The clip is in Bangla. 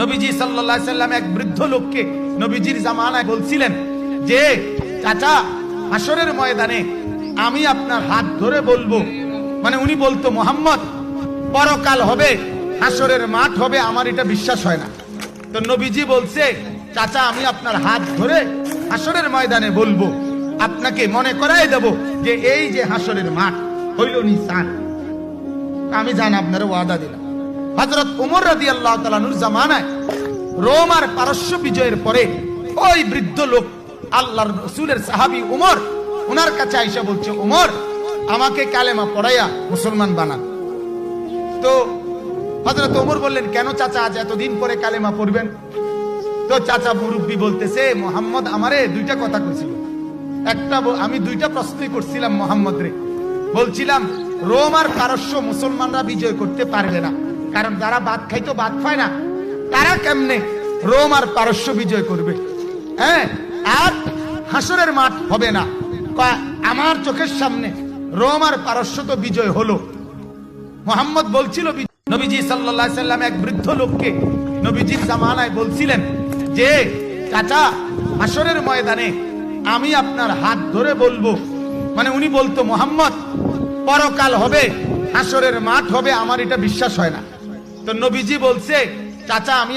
নবীজি সাল্লাল্লাহু আলাইহি সাল্লাম এক বৃদ্ধ লোককে নবীজির জামানায় বলছিলেন যে চাচা হাসরের ময়দানে আমি আপনার হাত ধরে বলবো, মানে উনি বলতো মুহাম্মদ পরকাল হবে, হাসরের মাঠ হবে, আমার এটা বিশ্বাস হয় না। তো নবীজি বলছে চাচা আমি আপনার হাত ধরে হাসরের ময়দানে বলবো, আপনাকে মনে করাই দেব যে এই যে হাসরের মাঠ হইল নিসান। আমি জান আপনার ওয়াদা দিলাম। হযরত ওমর রাদিয়াল্লাহু তাআলা আনহুর জামানায় রোম আর পারস্য বিজয়ের পরে ওই বৃদ্ধ লোক আল্লাহর রাসূলের সাহাবী ওমর ওনার কাছে আয়েশা বলছে, ওমর আমাকে কালেমা পড়াইয়া মুসলমান বানান। তো হযরত ওমর বললেন, কেন চাচা আজ এতদিন পরে কালেমা পড়বেন? তো চাচা মুরব্বী বলতেছে, মুহাম্মদ আমারে দুইটা কথা কইছিল। একটা আমি দুইটা প্রশ্নই করছিলাম মুহাম্মদ রে, বলছিলাম রোম আর পারস্য মুসলমানরা বিজয় করতে পারবে না, কারণ যারা ভাত খাইতো ভাত খায় না, তারা কেমনে রোম আর পারস্য বিজয় করবে? হ্যাঁ, আর হাসরের মাঠ হবে না। আমার চোখের সামনে রোম আর পারস্য তো বিজয় হলো। মুহাম্মদ বলছিল, নবীজি সাল্লাল্লাহু আলাইহি সাল্লাম এক বৃদ্ধ লোককে নবীজির জামানায় বলছিলেন যে চাচা হাসরের ময়দানে আমি আপনার হাত ধরে বলবো, মানে উনি বলতো মুহাম্মদ পরকাল হবে, হাসরের মাঠ হবে, আমার এটা বিশ্বাস হয় না। তো নবীজি বলছে চাচা আমি